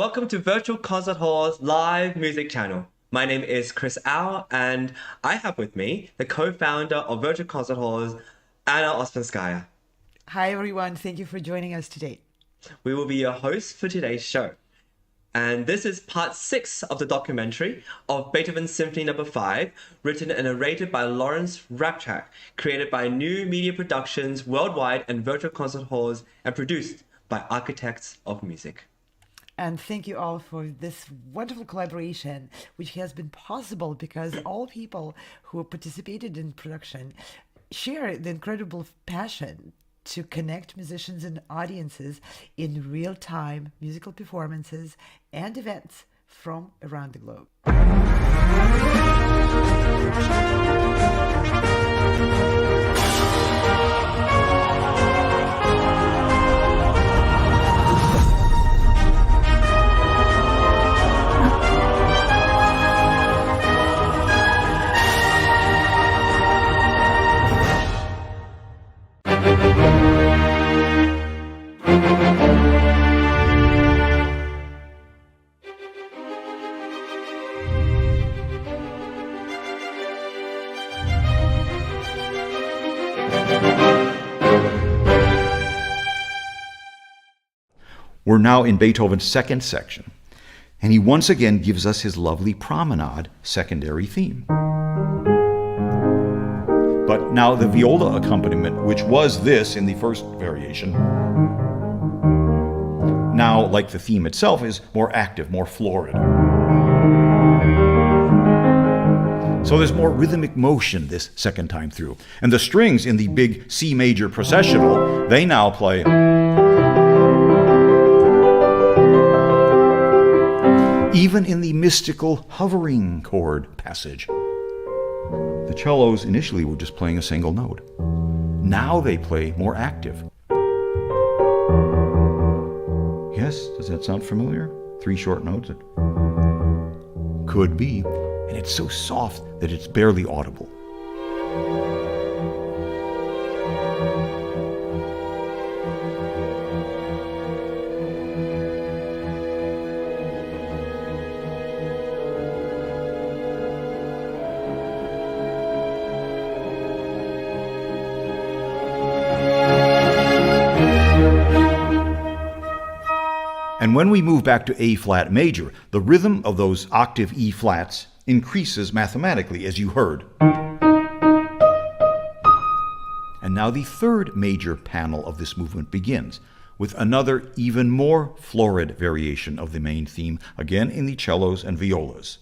Welcome to Virtual Concert Hall's live music channel. My name is Chris Au, and I have with me the co-founder of Virtual Concert Halls, Anna Ospenskaya. Hi everyone, thank you for joining us today. We will be your hosts for today's show. And this is part 6 of the documentary of Beethoven Symphony No. 5, written and narrated by Lawrence Rapchak, created by New Media Productions worldwide and Virtual Concert Halls, and produced by Architects of Music. And thank you all for this wonderful collaboration, which has been possible because all people who participated in production share the incredible passion to connect musicians and audiences in real-time musical performances and events from around the globe. We're now in Beethoven's second section, and he once again gives us his lovely promenade secondary theme. But now the viola accompaniment, which was this in the first variation, now, like the theme itself, is more active, more florid. So there's more rhythmic motion this second time through. And the strings in the big C Major Processional, they now play even in the mystical hovering chord passage. The cellos initially were just playing a single note. Now they play more active. Yes, does that sound familiar? 3 short notes? Could be. And it's so soft that it's barely audible. And when we move back to A flat major, the rhythm of those octave E flats increases mathematically, as you heard. And now the third major panel of this movement begins, with another even more florid variation of the main theme, again in the cellos and violas.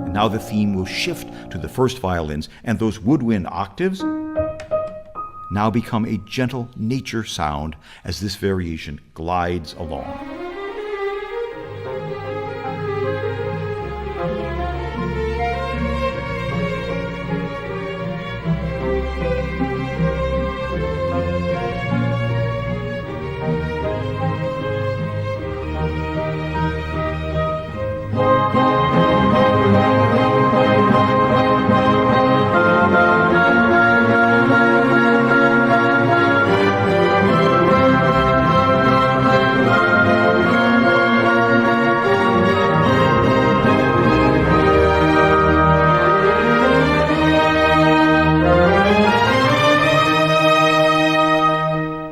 And now the theme will shift to the first violins, and those woodwind octaves now become a gentle nature sound as this variation glides along.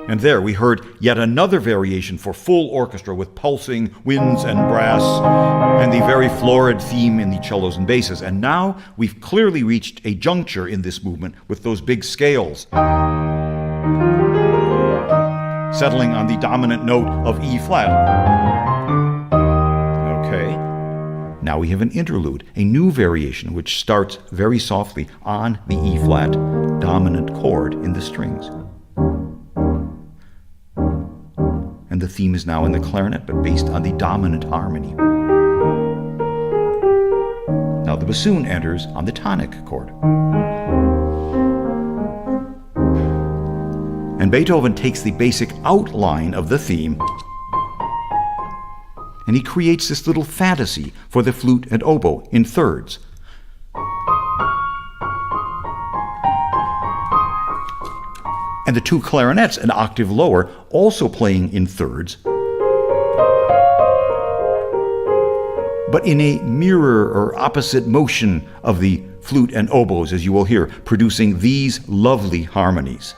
And there we heard yet another variation for full orchestra with pulsing winds and brass and the very florid theme in the cellos and basses. And now we've clearly reached a juncture in this movement with those big scales settling on the dominant note of E flat. Okay. Now we have an interlude, a new variation which starts very softly on the E flat dominant chord in the strings. And the theme is now in the clarinet, but based on the dominant harmony. Now the bassoon enters on the tonic chord. And Beethoven takes the basic outline of the theme, and he creates this little fantasy for the flute and oboe in thirds. and the two clarinets an octave lower, also playing in thirds, but in a mirror or opposite motion of the flute and oboes, as you will hear, producing these lovely harmonies.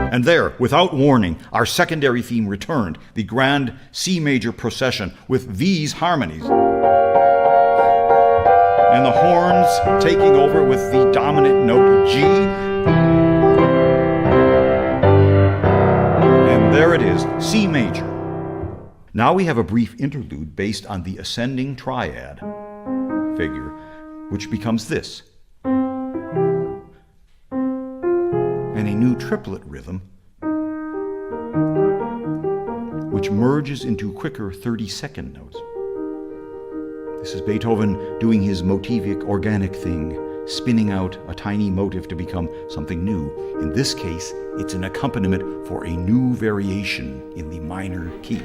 And there, without warning, our secondary theme returned, the grand C Major Procession, with these harmonies. And the horns taking over with the dominant note G. And there it is, C Major. Now we have a brief interlude based on the ascending triad figure, which becomes this. And a new triplet rhythm, which merges into quicker 30-second notes. This is Beethoven doing his motivic organic thing, spinning out a tiny motive to become something new. In this case, it's an accompaniment for a new variation in the minor key.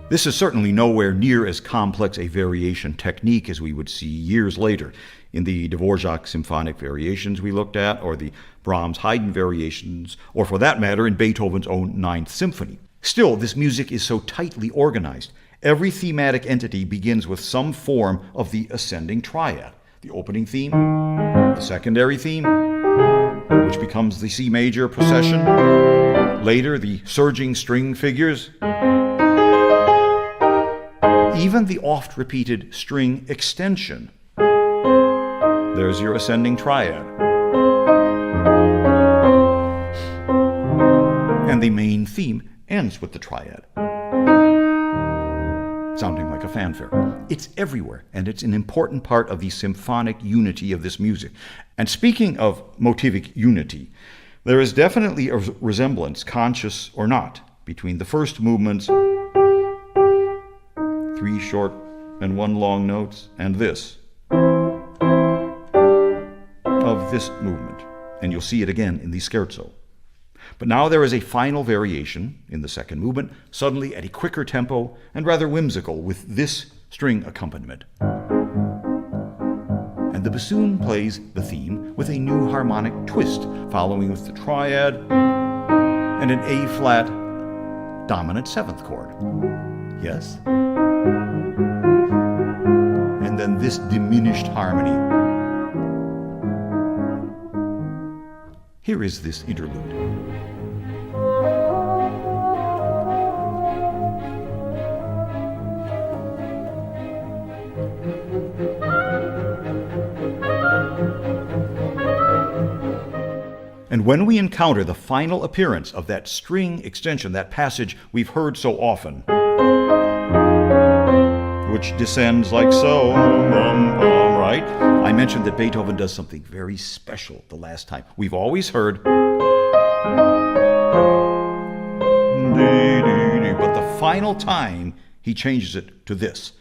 This is certainly nowhere near as complex a variation technique as we would see years later in the Dvorak symphonic variations we looked at, or the Brahms-Haydn variations, or for that matter in Beethoven's own Ninth Symphony. Still, this music is so tightly organized. Every thematic entity begins with some form of the ascending triad. The opening theme, the secondary theme, which becomes the C Major Procession, later the surging string figures, even the oft-repeated string extension. There's your ascending triad. And the main theme ends with the triad, sounding like a fanfare. It's everywhere, and it's an important part of the symphonic unity of this music. And speaking of motivic unity, there is definitely a resemblance, conscious or not, between the first movements, 3 short and 1 long notes, and this, of this movement. And you'll see it again in the scherzo. But now there is a final variation in the second movement, suddenly at a quicker tempo and rather whimsical, with this string accompaniment. And the bassoon plays the theme with a new harmonic twist, following with the triad and an A-flat dominant 7th chord. Yes? And then this diminished harmony. Here is this interlude. And when we encounter the final appearance of that string extension, that passage we've heard so often, which descends like so, right? I mentioned that Beethoven does something very special the last time. We've always heard, but the final time he changes it to this.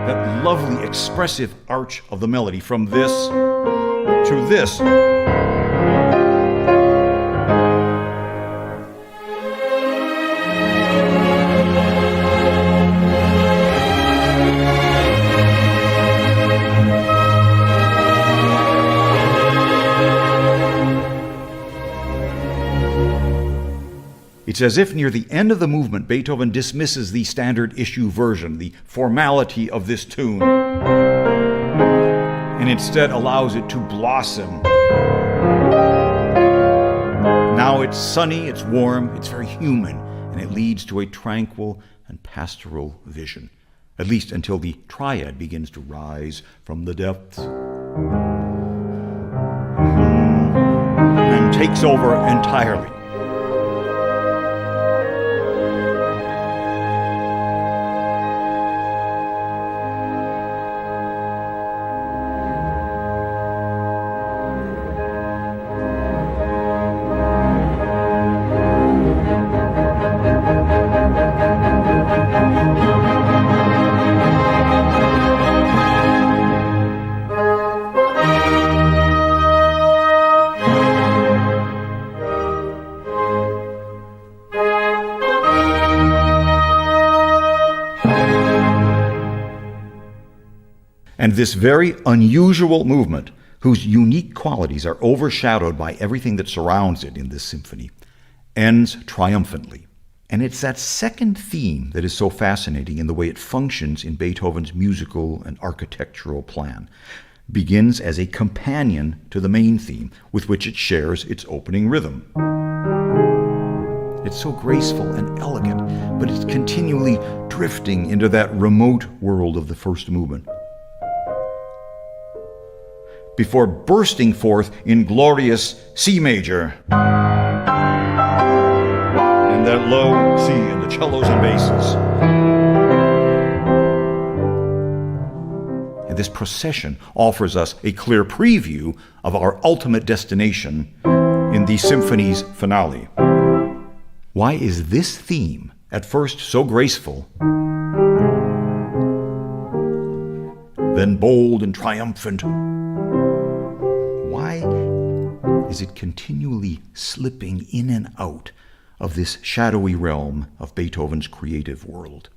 That lovely expressive arch of the melody from this to this. It's as if near the end of the movement, Beethoven dismisses the standard issue version, the formality of this tune, and instead allows it to blossom. Now it's sunny, it's warm, it's very human, and it leads to a tranquil and pastoral vision, at least until the triad begins to rise from the depths and takes over entirely. And this very unusual movement, whose unique qualities are overshadowed by everything that surrounds it in this symphony, ends triumphantly. And it's that second theme that is so fascinating in the way it functions in Beethoven's musical and architectural plan. Begins as a companion to the main theme, with which it shares its opening rhythm. It's so graceful and elegant, but it's continually drifting into that remote world of the first movement, before bursting forth in glorious C major, and that low C in the cellos and basses. And this procession offers us a clear preview of our ultimate destination in the symphony's finale. Why is this theme, at first so graceful, then bold and triumphant? Why is it continually slipping in and out of this shadowy realm of Beethoven's creative world?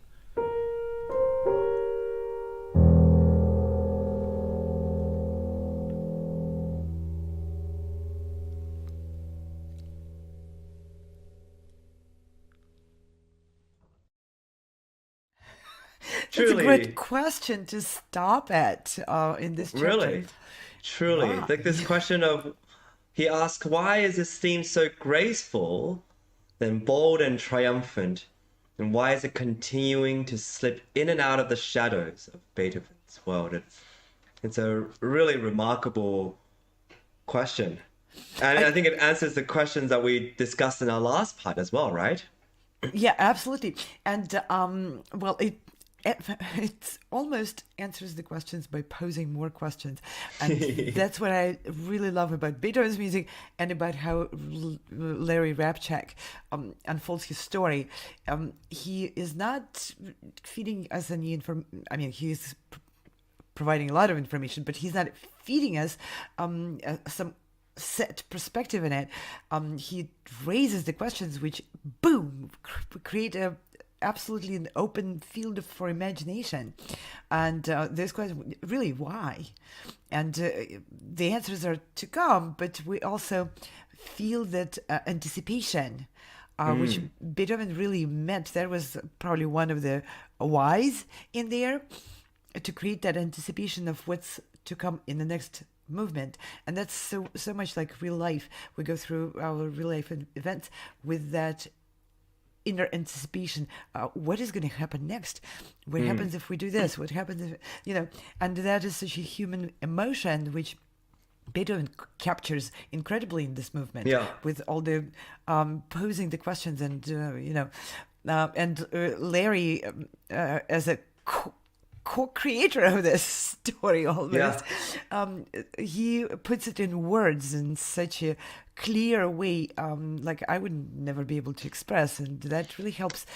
That's a great question to stop at in this chapter. Really, truly. Wow. Like this question of, he asks, why is this theme so graceful, then bold and triumphant? And why is it continuing to slip in and out of the shadows of Beethoven's world? It's a really remarkable question. And I think it answers the questions that we discussed in our last part as well, right? Yeah, absolutely. And well, it almost answers the questions by posing more questions, and that's what I really love about Beethoven's music and about how Larry Rapchak unfolds his story. He is not feeding us any information. I mean, he's providing a lot of information, but he's not feeding us some set perspective in it. He raises the questions which, boom, create absolutely an open field for imagination. And this question, really, why? And the answers are to come, but we also feel that anticipation, which Beethoven really meant. That was probably one of the whys in there, to create that anticipation of what's to come in the next movement. And that's so much like real life. We go through our real life events with that inner anticipation. What is going to happen next? What happens if we do this? What happens if, and that is such a human emotion which Beethoven captures incredibly in this movement. Yeah. With all the posing the questions, and and Larry as a co-creator of this story almost. Yeah. He puts it in words in such a clear way, like I would never be able to express, and that really helps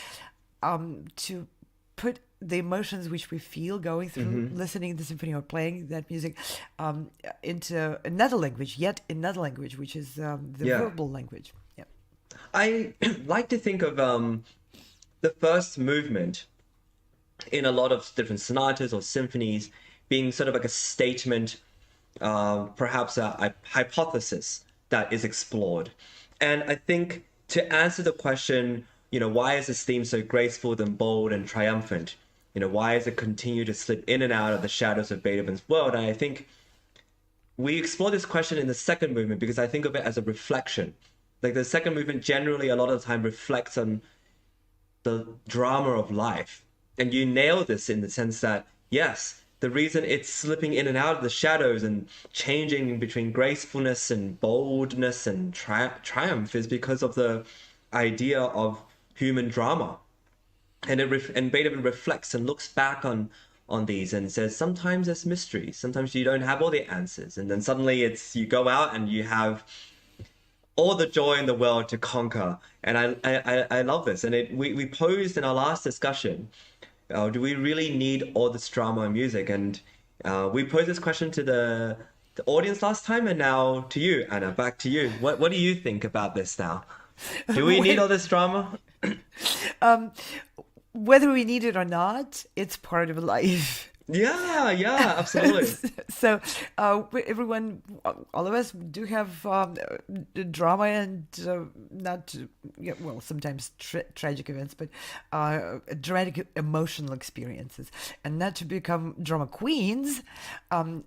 to put the emotions which we feel going through listening to the symphony or playing that music into another language, which is the verbal language. Yeah. I like to think of the first movement in a lot of different sonatas or symphonies being sort of like a statement, perhaps a hypothesis that is explored. And I think to answer the question, why is this theme so graceful and bold and triumphant? Why does it continue to slip in and out of the shadows of Beethoven's world? And I think we explore this question in the second movement because I think of it as a reflection. Like the second movement generally a lot of the time reflects on the drama of life. And you nail this in the sense that, yes, the reason it's slipping in and out of the shadows and changing between gracefulness and boldness and triumph is because of the idea of human drama. And Beethoven reflects and looks back on these and says, sometimes there's mystery. Sometimes you don't have all the answers. And then suddenly you go out and you have all the joy in the world to conquer. And I love this. And we posed in our last discussion, do we really need all this drama and music? And we posed this question to the audience last time, and now to you, Anna, back to you. What do you think about this now? Do we need all this drama? Whether we need it or not, it's part of life. Yeah, absolutely. So everyone, all of us do have drama and sometimes tragic events, but dramatic emotional experiences. And not to become drama queens,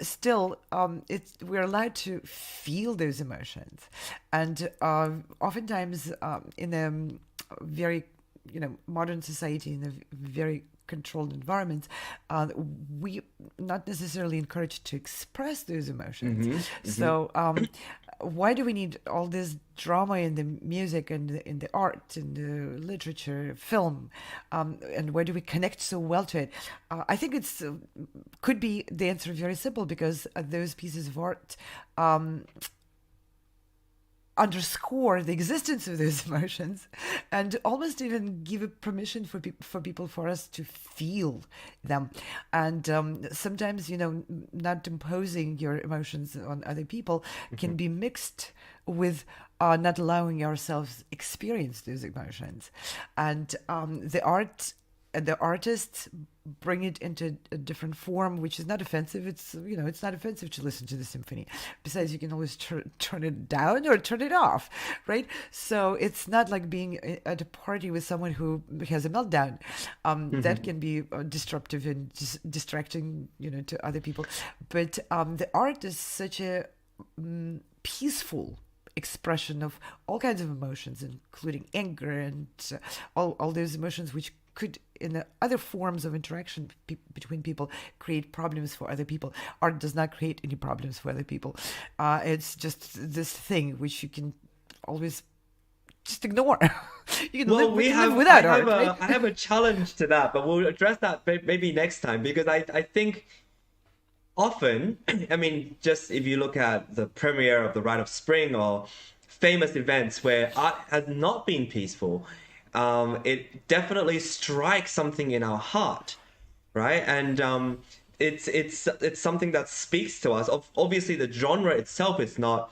still, we're allowed to feel those emotions. And oftentimes in a very modern society, in a very controlled environments, we not necessarily encouraged to express those emotions. So why do we need all this drama in the music and in the art, in the literature, film, and why do we connect so well to it? I think it's could be the answer very simple, because those pieces of art underscore the existence of those emotions and almost even give a permission for us to feel them. And sometimes, not imposing your emotions on other people can be mixed with not allowing ourselves experience those emotions. And the artists bring it into a different form, which is not offensive. It's it's not offensive to listen to the symphony. Besides, you can always turn it down or turn it off, right? So it's not like being at a party with someone who has a meltdown. That can be disruptive and distracting, to other people. But the art is such a peaceful expression of all kinds of emotions, including anger and all those emotions which could, in the other forms of interaction between people, create problems for other people. Art does not create any problems for other people. It's just this thing which you can always just ignore. You can live without art. Right? I have a challenge to that, but we'll address that maybe next time, because I think often, just if you look at the premiere of The Rite of Spring or famous events where art has not been peaceful, it definitely strikes something in our heart, right? And it's something that speaks to us. Obviously, the genre itself is not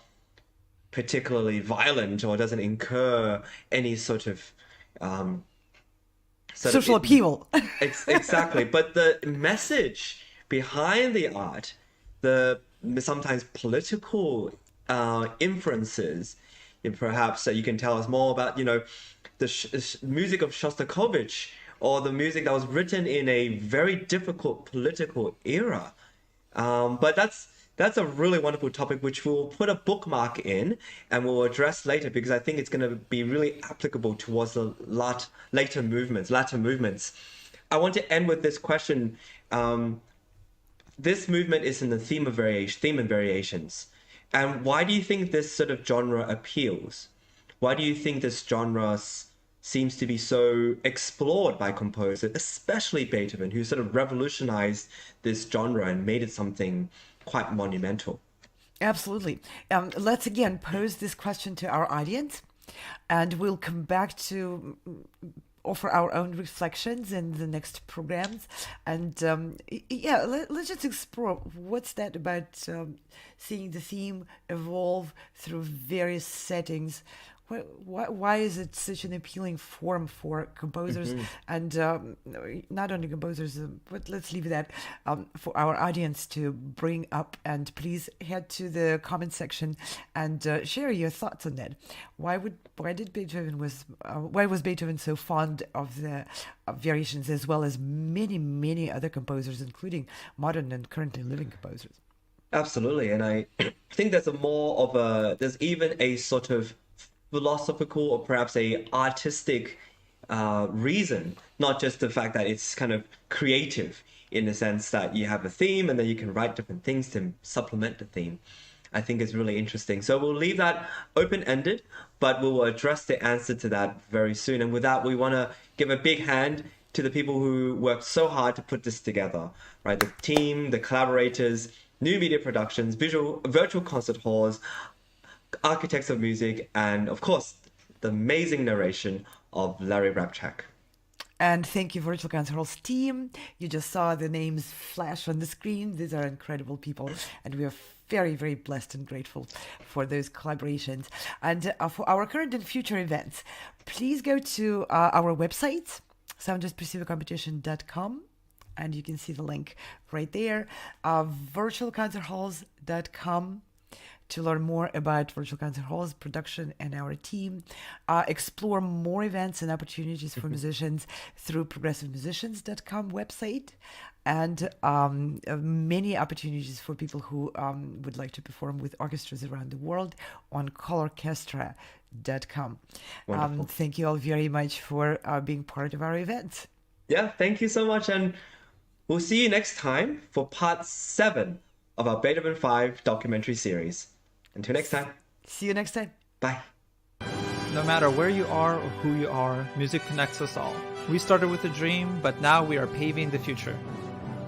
particularly violent or doesn't incur any sort of social upheaval. Exactly, but the message behind the art, the sometimes political inferences, perhaps you can tell us more about, the music of Shostakovich, or the music that was written in a very difficult political era. But that's a really wonderful topic, which we'll put a bookmark in and we'll address later, because I think it's going to be really applicable towards the latter movements. I want to end with this question. This movement is in the theme and variations. And why do you think this sort of genre appeals? Why do you think this genre seems to be so explored by composers, especially Beethoven, who sort of revolutionized this genre and made it something quite monumental? Absolutely. Let's again pose this question to our audience, and we'll come back to offer our own reflections in the next programs. And let's just explore what's that about seeing the theme evolve through various settings. Why is it such an appealing form for composers and not only composers, but let's leave that for our audience to bring up. And please head to the comment section and share your thoughts on that. Why was Beethoven so fond of the variations, as well as many other composers, including modern and currently living composers? Absolutely, and I think there's even a sort of philosophical or perhaps a artistic reason, not just the fact that it's kind of creative in the sense that you have a theme and then you can write different things to supplement the theme. I think it's really interesting. So we'll leave that open-ended, but we will address the answer to that very soon. And with that, we want to give a big hand to the people who worked so hard to put this together, right? The team, the collaborators, new media productions, virtual concert halls, architects of music, and of course, the amazing narration of Larry Rapchak. And thank you, Virtual Concert Halls team. You just saw the names flash on the screen. These are incredible people, and we are very blessed and grateful for those collaborations. And for our current and future events, please go to our website, soundjustperceivercompetition.com, and you can see the link right there, virtualconcerthalls.com, to learn more about Virtual Concert Halls production and our team. Explore more events and opportunities for musicians through progressivemusicians.com website, and many opportunities for people who would like to perform with orchestras around the world on colorchestra.com. Thank you all very much for being part of our event. Yeah, thank you so much, and we'll see you next time for part 7 of our Beethoven 5 documentary series. Until next time. See you next time. Bye. No matter where you are or who you are, music connects us all. We started with a dream, but now we are paving the future.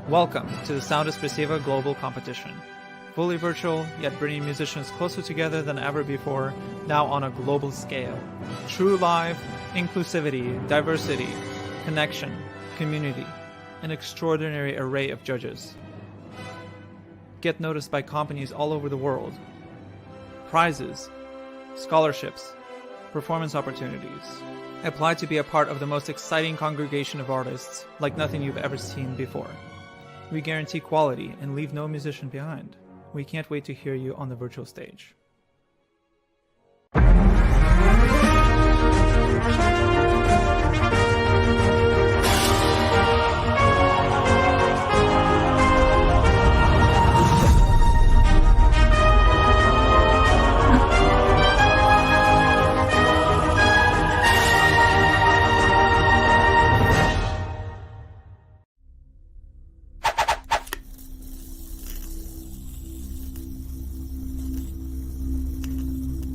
Welcome to the Sound Espressiva Global Competition. Fully virtual, yet bringing musicians closer together than ever before, now on a global scale. True live, inclusivity, diversity, connection, community, an extraordinary array of judges. Get noticed by companies all over the world. Prizes, scholarships, performance opportunities. Apply to be a part of the most exciting congregation of artists like nothing you've ever seen before. We guarantee quality and leave no musician behind. We can't wait to hear you on the virtual stage.